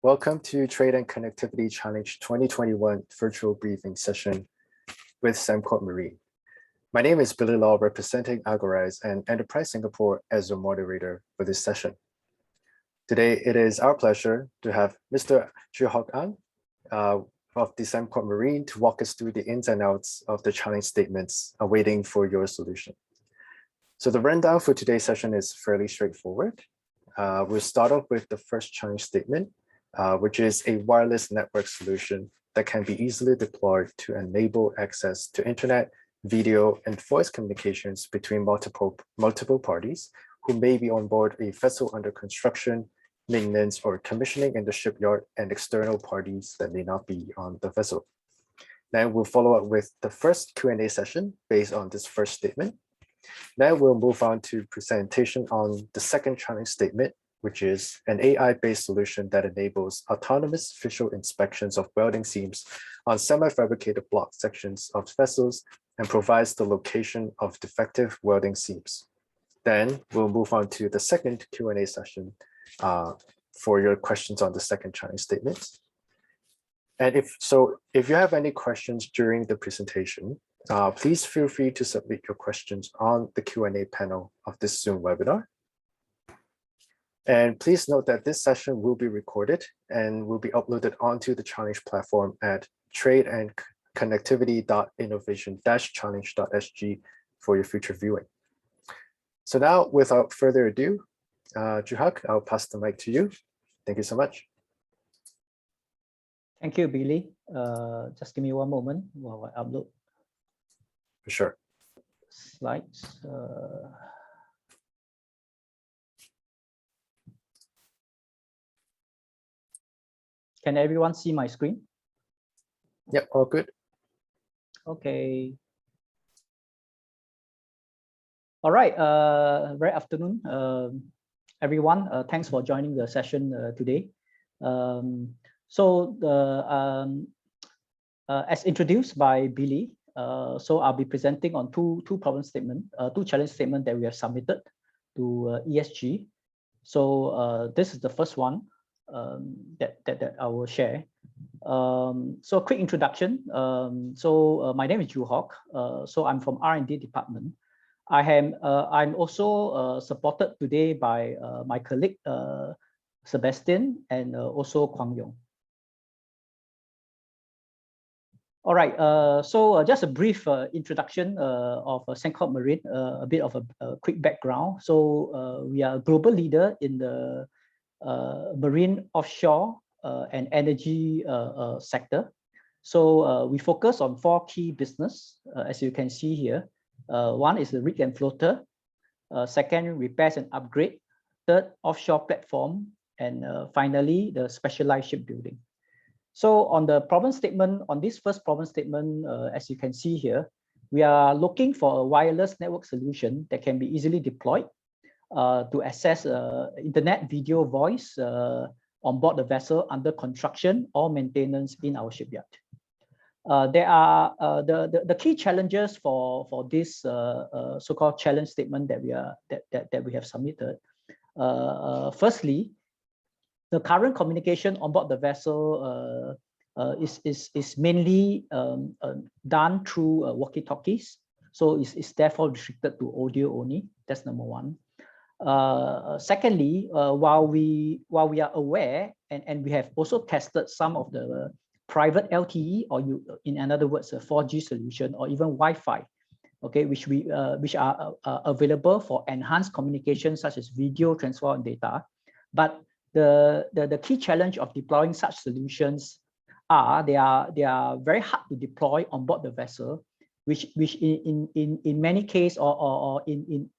Welcome to Trade and Connectivity Challenge 2021 virtual briefing session with Sembcorp Marine. My name is Billy Law, representing Agorize and Enterprise Singapore as the moderator for this session. Today, it is our pleasure to have Mr. Joo-Hock Ang of the Sembcorp Marine to walk us through the ins and outs of the challenge statements, awaiting for your solution. So the rundown for today's session is fairly straightforward. We'll start off with the first challenge statement, which is a wireless network solution that can be easily deployed to enable access to internet, video, and voice communications between multiple parties who may be on board a vessel under construction, maintenance, or commissioning in the shipyard, and external parties that may not be on the vessel. Then we'll follow up with the first Q&A session based on this first statement. Then we'll move on to presentation on the second challenge statement, which is an AI-based solution that enables autonomous visual inspections of welding seams on semi-fabricated block sections of vessels and provides the location of defective welding seams. Then we'll move on to the second Q&A session for your questions on the second challenge statement. And if you have any questions during the presentation, please feel free to submit your questions on the Q&A panel of this Zoom webinar. And please note that this session will be recorded and will be uploaded onto the challenge platform at tradeandconnectivity.innovation-challenge.sg for your future viewing. So now, without further ado, Joo-Hock, I'll pass the mic to you. Thank you so much. Thank you, Billy. Just give me one moment while I upload. For sure. Slides. Can everyone see my screen? Yep, all good. Okay. All right. Very afternoon, everyone. Thanks for joining the session today. As introduced by Billy, so I'll be presenting on two challenge statements that we have submitted to ESG. So this is the first one that I will share. So quick introduction. My name is Joo-Hock. So I'm from R&D department. I'm also supported today by my colleague Sebastian and also Kwang Yong. All right. Just a brief introduction of Sembcorp Marine, a bit of a quick background. So we are a global leader in the marine offshore and energy sector. So we focus on 4 key business, as you can see here. One is the rig and floater, second, repairs and upgrade, third, offshore platform, and finally, the specialized shipbuilding. So on the problem statement, on this first problem statement, as you can see here, we are looking for a wireless network solution that can be easily deployed to access internet, video, voice on board the vessel under construction or maintenance in our shipyard. There are the key challenges for this so-called challenge statement that we have submitted. Firstly, the current communication on board the vessel is mainly done through walkie-talkies, so it's therefore restricted to audio only. That's number one. Secondly, while we are aware and we have also tested some of the private LTE, or in other words, a 4G solution, or even Wi-Fi, okay, which are available for enhanced communication such as video transfer and data. But the key challenge of deploying such solutions they are very hard to deploy on board the vessel, which in many cases or in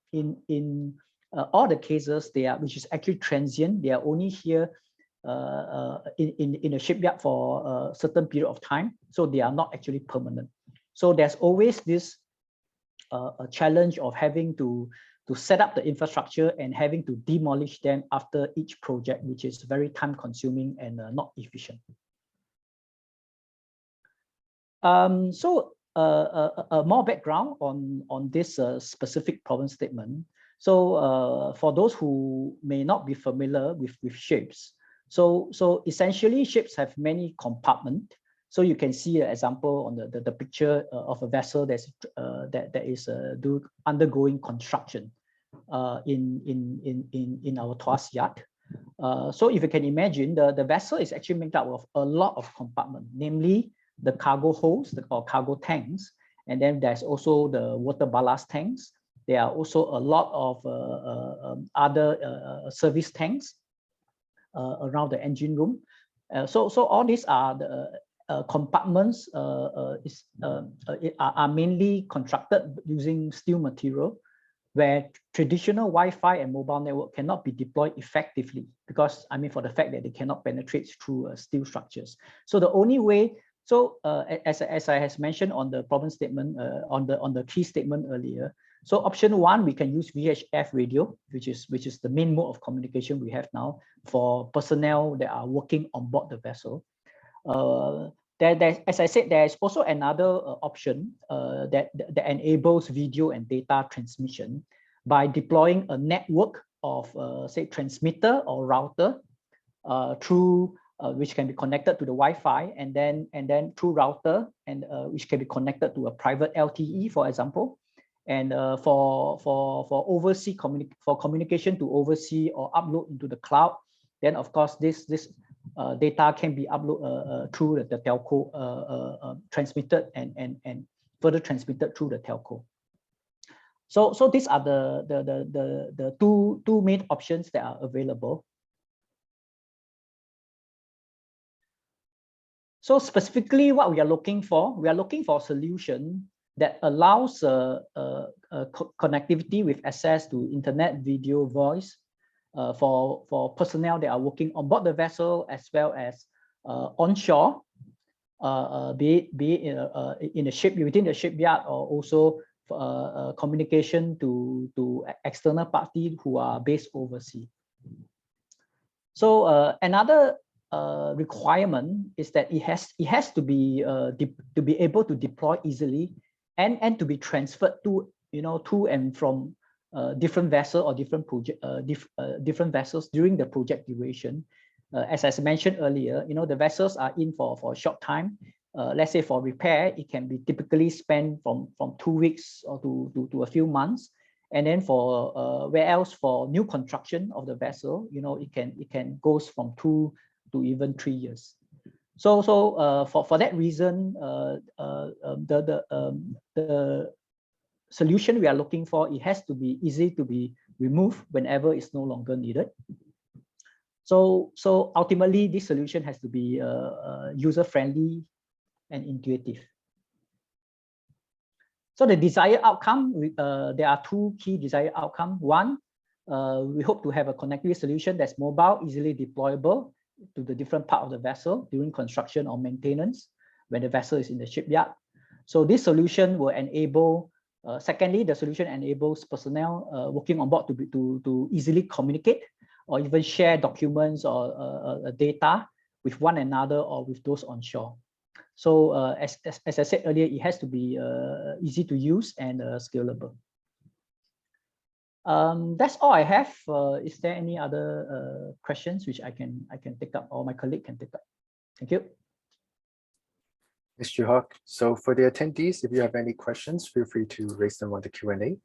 all the cases which is actually transient. They are only here in a shipyard for a certain period of time, so they are not actually permanent. So there's always this a challenge of having to set up the infrastructure and having to demolish them after each project, which is very time consuming and not efficient. More background on this specific problem statement. So for those who may not be familiar with ships, So essentially, ships have many compartments. So you can see an example on the picture of a vessel that is undergoing construction in our Tuas yard. So if you can imagine, the vessel is actually made up of a lot of compartments, namely the cargo holds or cargo tanks, and then there's also the water ballast tanks. There are also a lot of other service tanks around the engine room. So all these are the compartments are mainly constructed using steel material, where traditional Wi-Fi and mobile network cannot be deployed effectively because, I mean, for the fact that they cannot penetrate through steel structures. So the only way, as I has mentioned on the problem statement, on the key statement earlier, so option one, we can use VHF radio, which is the main mode of communication we have now for personnel that are working on board the vessel. As I said, there is also another option that enables video and data transmission by deploying a network of, say, transmitter or router through which can be connected to the Wi-Fi, and then through router and which can be connected to a private LTE, for example, and for overseas communication to oversee or upload into the cloud. Then of course this data can be uploaded through the telco, transmitted and further transmitted through the telco. So these are the two main options that are available. So specifically, what we are looking for a solution that allows connectivity with access to internet, video, voice for personnel that are working on board the vessel as well as onshore, be it in the ship, within the shipyard, or also communication to external parties who are based overseas. So another requirement is that it has to be able to deploy easily and to be transferred to and from different vessels or different vessels during the project duration. As I mentioned earlier, the vessels are in for a short time. Let's say for repair, it can be typically spent from 2 weeks or to a few months. And then for whereas for new construction of the vessel, it can goes from 2 to even 3 years. So for that reason, the solution we are looking for, it has to be easy to be removed whenever it's no longer needed. So ultimately, this solution has to be user-friendly and intuitive. So the desired outcome, there are 2 key desired outcomes. One, we hope to have a connectivity solution that's mobile, easily deployable to the different part of the vessel during construction or maintenance when the vessel is in the shipyard. So this solution will enable, secondly, the solution enables personnel working on board to easily communicate or even share documents or data with one another or with those on shore. So as I said earlier, it has to be easy to use and scalable. That's all I have. Is there any other questions which I can take up, or my colleague can take up? Thank you. Thanks, Juhok. So for the attendees, if you have any questions, feel free to raise them on the Q&A.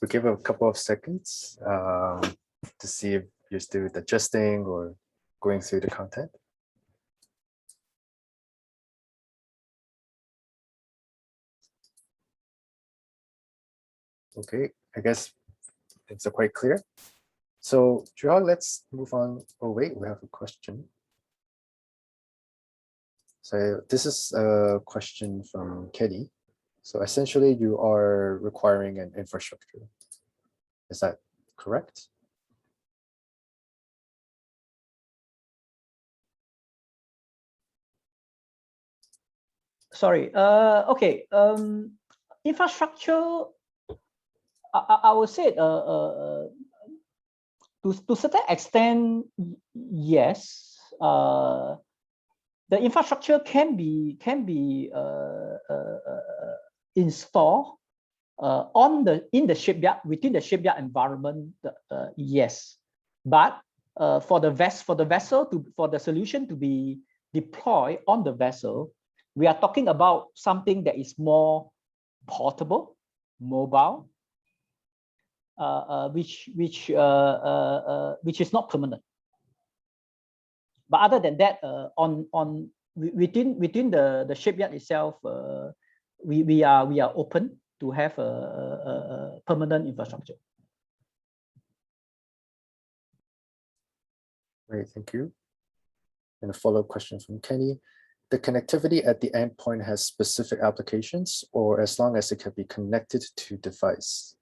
We'll give a couple of seconds to see if you're still adjusting or going through the content. Okay, I guess things are quite clear. So Juhok, let's move on. Oh wait, we have a question. So this is a question from Kelly. So essentially you are requiring an infrastructure. Is that correct? Sorry, okay. Infrastructure, I would say to a certain extent, yes. The infrastructure can be installed in the shipyard, within the shipyard environment. Yes, but for the solution to be deployed on the vessel, we are talking about something that is more portable, mobile, which is not permanent. But other than that, within the shipyard itself, we are open to have a permanent infrastructure. Great, thank you. And a follow-up question from Kenny. The connectivity at the endpoint has specific applications, or as long as it can be connected to device?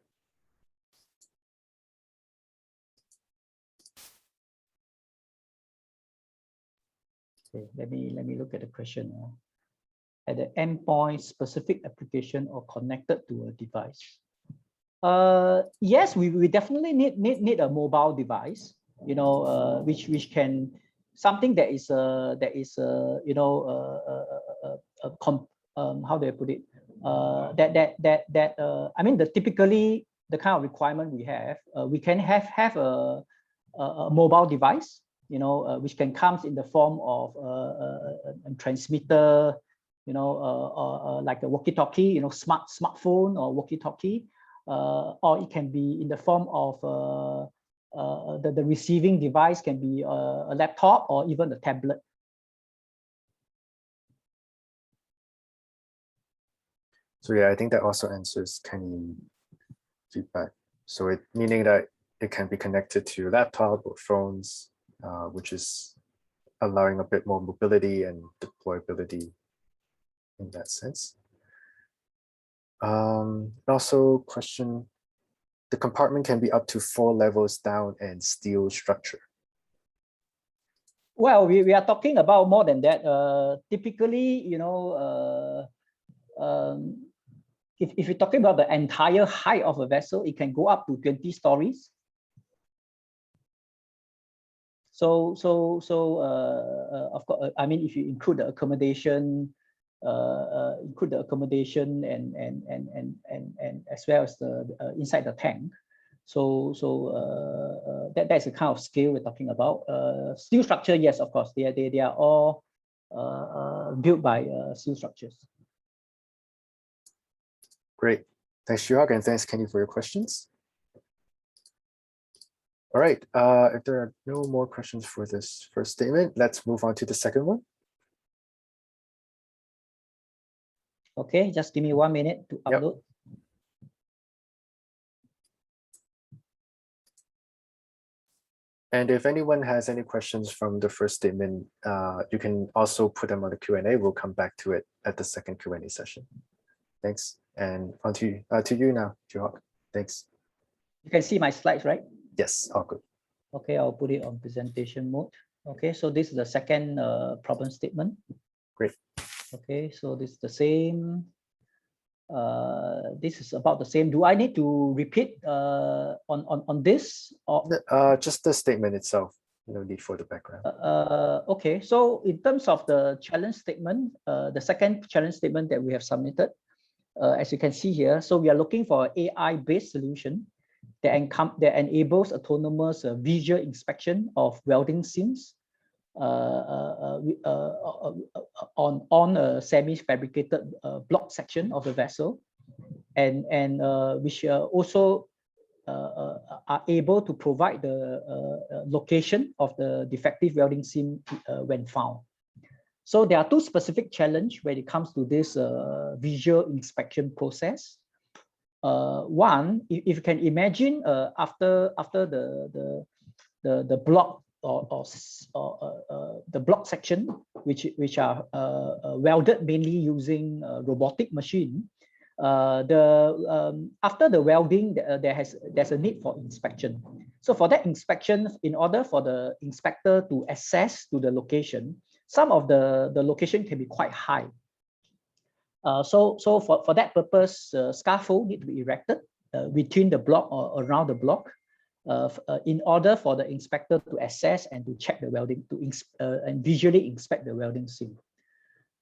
Okay, let me look at the question. At the endpoint, specific application or connected to a device. Yes, we definitely need a mobile device, you know, which can something that is how do I put it? I mean, typically the kind of requirement we have, we can have a mobile device, you know, which can come in the form of a transmitter, you know, like a walkie-talkie, you know, smartphone or walkie-talkie, or it can be in the form of the receiving device can be a laptop or even a tablet. So yeah, I think that also answers Kenny's feedback. So it meaning that it can be connected to laptop or phones, which is allowing a bit more mobility and deployability in that sense. Also question, the compartment can be up to 4 levels down and steel structure. Well, we are talking about more than that. Typically, you know, if you're talking about the entire height of a vessel, it can go up to 20 stories. So of course, I mean, if you include the accommodation, and as well as the inside the tank. That's the kind of scale we're talking about. Steel structure, yes, of course, they are all built by steel structures. Great, thanks Chihak, and thanks Kenny for your questions. All right, if there are no more questions for this first statement, let's move on to the second one. Okay, just give me 1 minute to upload. Yep. And if anyone has any questions from the first statement, you can also put them on the Q&A. We'll come back to it at the second Q&A session. Thanks. And on to you now, Chihak. Thanks. You can see my slides, right? Yes, all good. Okay, I'll put it on presentation mode. Okay, so this is the second problem statement. Great. Okay, so this is the same. This is about the same. Do I need to repeat on this, or just the statement itself? No need for the background. Okay, so in terms of the challenge statement, the second challenge statement that we have submitted, as you can see here, so we are looking for an AI-based solution that enables autonomous visual inspection of welding seams on a semi-fabricated block section of the vessel, and which also are able to provide the location of the defective welding seam when found. So there are two specific challenges when it comes to this visual inspection process. One, if you can imagine, after the block or the block section, which are welded mainly using robotic machine, after the welding, there's a need for inspection. So for that inspection, in order for the inspector to access to the location, some of the location can be quite high. So for that purpose, scaffold need to be erected between the block or around the block, in order for the inspector to assess and to check the welding, and visually inspect the welding seam.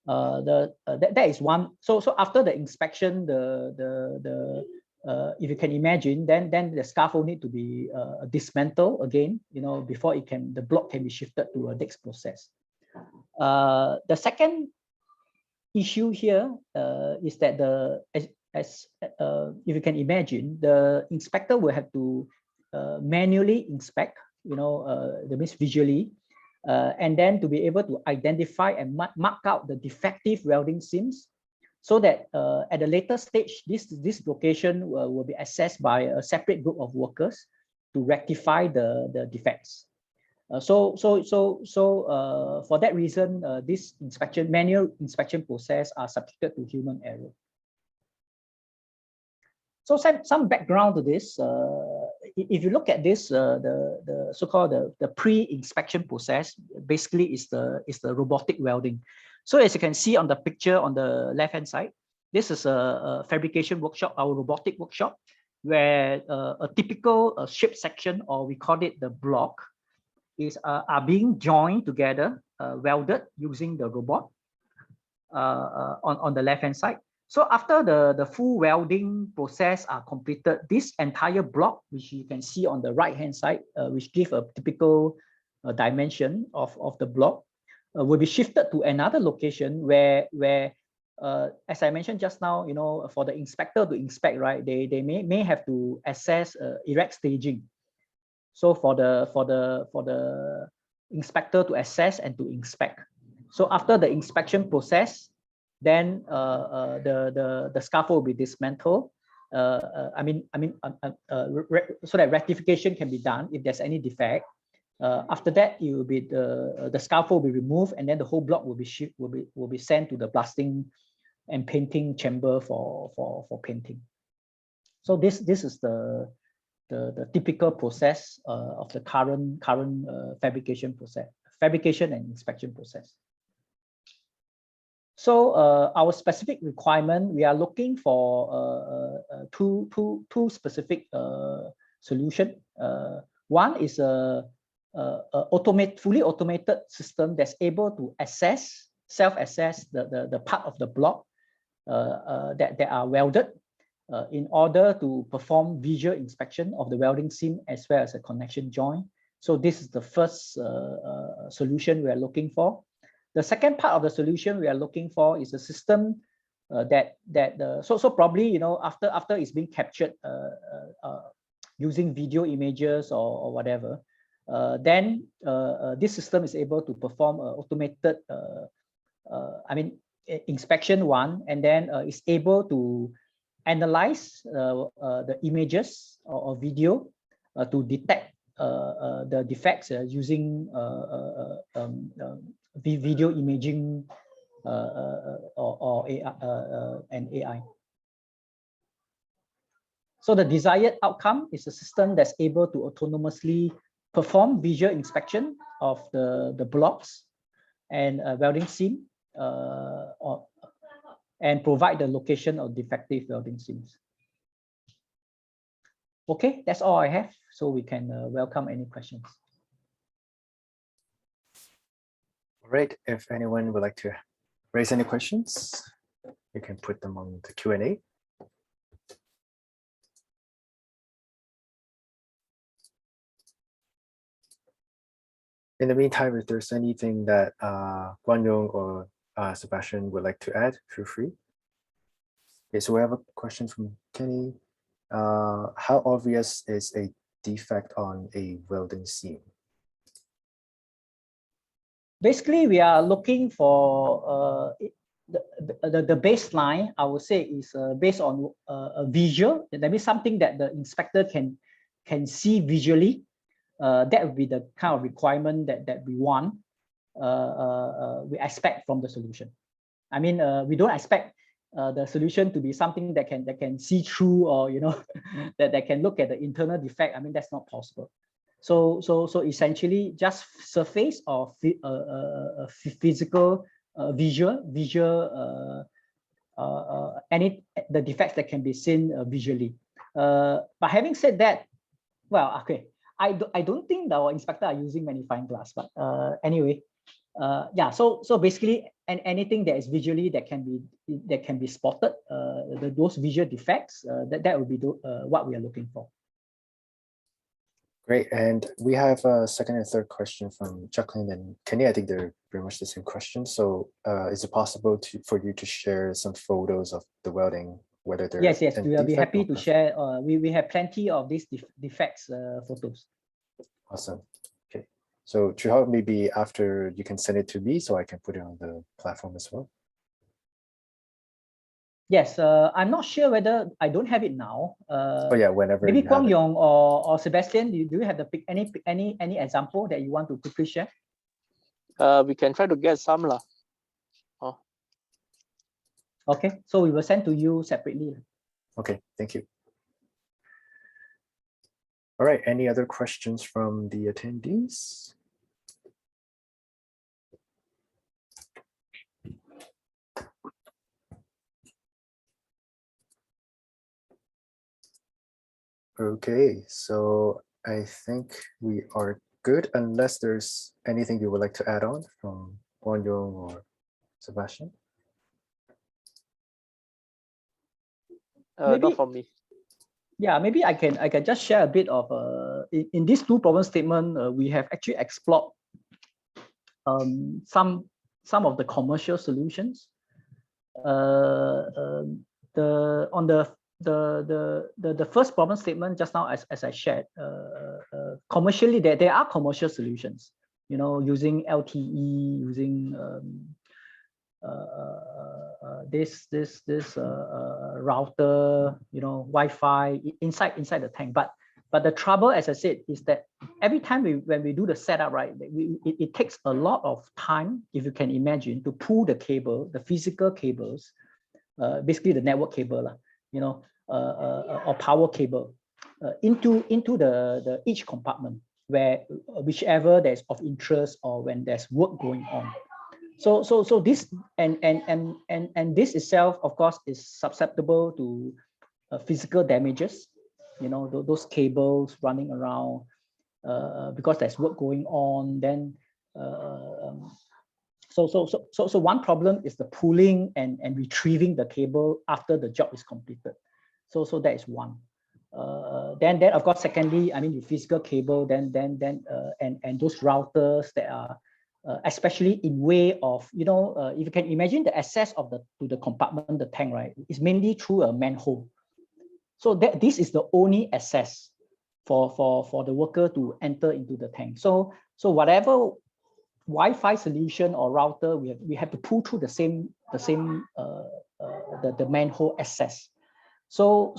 That is one. So after the inspection, the if you can imagine, then the scaffold need to be dismantled again, before the block can be shifted to a next process. The second issue here is that if you can imagine, the inspector will have to manually inspect, that means visually, and then to be able to identify and mark out the defective welding seams, so that at a later stage, this location will be assessed by a separate group of workers to rectify the defects. So for that reason, this manual inspection process are subjected to human error. So some background to this. If you look at this, the so-called the pre-inspection process, basically is the robotic welding. So as you can see on the picture on the left-hand side, this is a fabrication workshop, our robotic workshop, where a typical ship section, or we call it the block, are being joined together, welded using the robot on the left-hand side. So after the full welding process are completed, this entire block, which you can see on the right-hand side, which give a typical dimension of the block, will be shifted to another location where as I mentioned just now, for the inspector to inspect, right? They may have to assess erect staging. So for the inspector to assess and to inspect. So after the inspection process, then the scaffold will be dismantled. So that rectification can be done if there's any defect. After that, it will be the scaffold will be removed, and then the whole block will be sent to the blasting and painting chamber for painting. So this is the typical process of the current fabrication and inspection process. So our specific requirement, we are looking for two specific solution. One is a fully automated system that's able to self-assess the part of the block that are welded in order to perform visual inspection of the welding seam as well as a connection joint. So this is the first solution we are looking for. The second part of the solution we are looking for is a system so probably after it's being captured using video images or whatever, then this system is able to perform automated inspection one, and then is able to analyze the images or video to detect the defects using video imaging or AI, and AI. So the desired outcome is a system that's able to autonomously perform visual inspection of the blocks and welding seam and provide the location of defective welding seams. Okay, that's all I have. So we can welcome any questions. All right, if anyone would like to raise any questions, you can put them on the Q&A. In the meantime, if there's anything that Guanyong or Sebastian would like to add, feel free. Okay, so we have a question from Kenny. How obvious is a defect on a welding seam? Basically, we are looking for the baseline, I would say, is based on a visual. That means something that the inspector can see visually. That would be the kind of requirement that we want, we expect from the solution. I mean, we don't expect the solution to be something that can see through, or that can look at the internal defect. I mean, that's not possible. So essentially, just surface or physical visual the defects that can be seen visually. But having said that, well, okay, I don't think our inspector are using magnifying glass, but anyway, yeah. So basically, and anything that is visually that can be spotted, those visual defects, that would be what we are looking for. Great, and we have a second and third question from Jacqueline and Kenny. I think they're pretty much the same question. So is it possible for you to share some photos of the welding, whether they're yes, we will be happy to share. We have plenty of these defects photos. Awesome. Okay, so Chuhao, maybe after you can send it to me so I can put it on the platform as well. Yes, I'm not sure whether I don't have it now. Oh yeah, whenever. Maybe Kwang Yong or Sebastian, do you have any example that you want to quickly share? We can try to get some lah. Oh. Okay, so we will send to you separately. Okay, thank you. All right, any other questions from the attendees? Okay, so I think we are good unless there's anything you would like to add on from Kwang Yong or Sebastian. Not from me. Yeah, maybe I can just share a bit of in these two problem statement, we have actually explored some of the commercial solutions. The first problem statement just now, as I shared, commercially there are commercial solutions, using LTE, using this router, Wi-Fi inside the tank. But the trouble, as I said, is that every time when we do the setup, right, it takes a lot of time, if you can imagine, to pull the cable, the physical cables, basically the network cable, or power cable, into the each compartment, whichever there's of interest or when there's work going on. So this and this itself, of course, is susceptible to physical damages. Those cables running around because there's work going on. Then so one problem is the pulling and retrieving the cable after the job is completed. So that is one. Then of course, secondly, I mean, the physical cable, and those routers that are especially in way of, if you can imagine the access to the compartment, the tank, right, is mainly through a manhole. So this is the only access for the worker to enter into the tank. So whatever Wi-Fi solution or router, we have to pull through the manhole access. So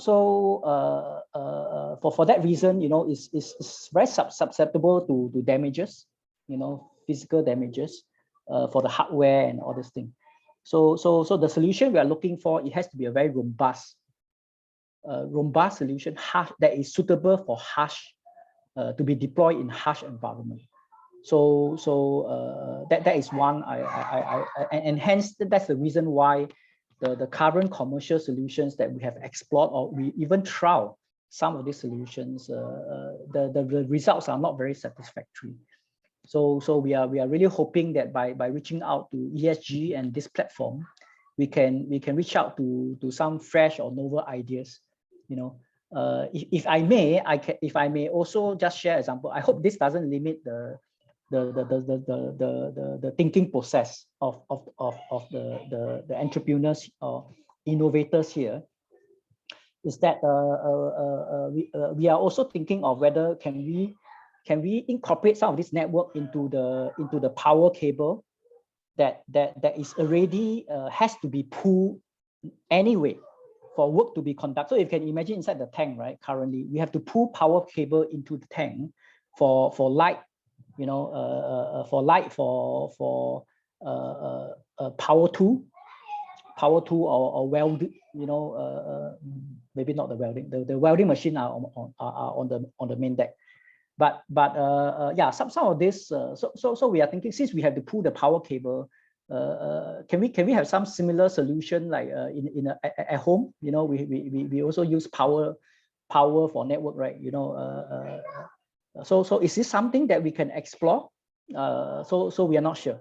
for that reason, it's very susceptible to damages, physical damages for the hardware and all this thing. So the solution we are looking for, it has to be a very robust solution that is suitable for harsh, to be deployed in harsh environment. So that is one, and hence that's the reason why the current commercial solutions that we have explored, or we even trial some of these solutions, the results are not very satisfactory. So we are really hoping that by reaching out to ESG and this platform, we can reach out to some fresh or novel ideas. If I may also just share an example. I hope this doesn't limit the thinking process of the entrepreneurs or innovators here. Is that we are also thinking of whether can we incorporate some of this network into the power cable that is already has to be pulled anyway for work to be conducted. So if you can imagine inside the tank, right, currently we have to pull power cable into the tank for light, for power tool or welding, maybe not the welding. The welding machine are on the main deck. But yeah, some of this. So we are thinking, since we have to pull the power cable, can we have some similar solution like at home? We also use power for network, right? So is this something that we can explore? So we are not sure.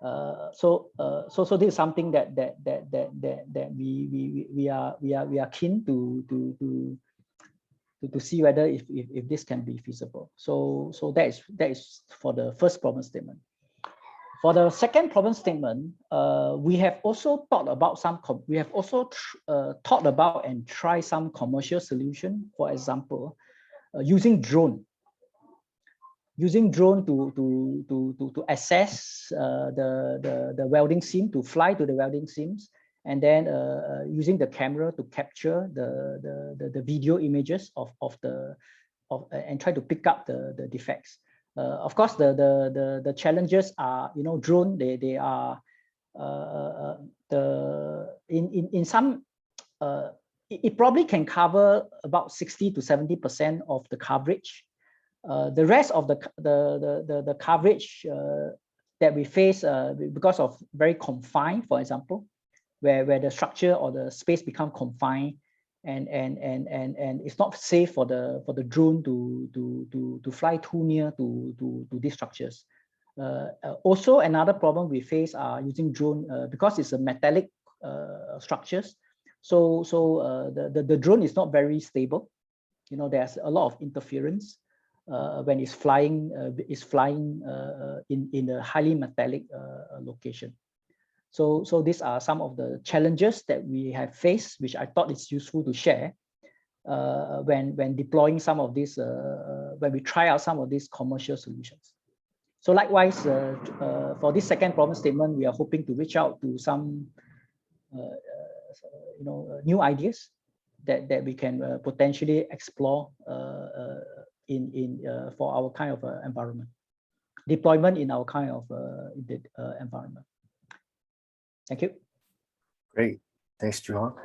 So this is something that we are keen to see whether if this can be feasible. So that is for the first problem statement. For the second problem statement, we have also thought about thought about and try some commercial solution. For example, using drone to assess the welding seam, to fly to the welding seams, and then using the camera to capture the video images and try to pick up the defects. Of course, the challenges are, drone. They are in some. It probably can cover about 60 to 70% of the coverage. The rest of the coverage that we face because of very confined, for example, where the structure or the space become confined, and it's not safe for the drone to fly too near to these structures. Also, another problem we face are using drone because it's a metallic structures. So the drone is not very stable. There's a lot of interference when it's flying in a highly metallic location. So these are some of the challenges that we have faced, which I thought it's useful to share when deploying some of these, when we try out some of these commercial solutions. So likewise, for this second problem statement, we are hoping to reach out to some new ideas that we can potentially explore for our kind of environment, deployment in our kind of environment. Thank you. Great, thanks, Juhong.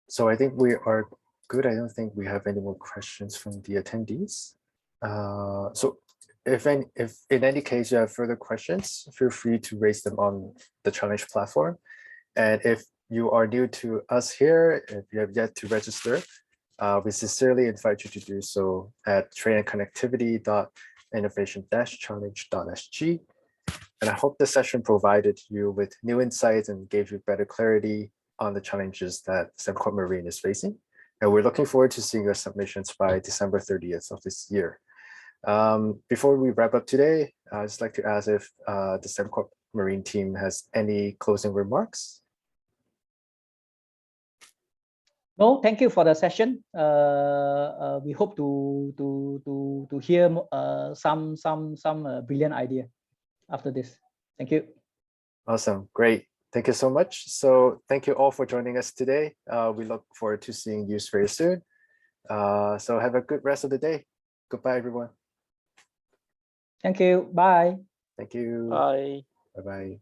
So I think we are good. I don't think we have any more questions from the attendees. So if in any case you have further questions, feel free to raise them on the challenge platform. And if you are new to us here, if you have yet to register, we sincerely invite you to do so at trainandconnectivity.innovation-challenge.sg. And I hope the session provided you with new insights and gave you better clarity on the challenges that Sembcorp Marine is facing. And we're looking forward to seeing your submissions by December 30th of this year. Before we wrap up today, I'd just like to ask if the Sembcorp Marine team has any closing remarks. No, thank you for the session. We hope to hear some brilliant idea after this. Thank you. Awesome, great. Thank you so much. So thank you all for joining us today. We look forward to seeing you very soon. So have a good rest of the day. Goodbye, everyone. Thank you. Bye. Thank you. Bye. Bye-bye.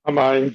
Bye-bye.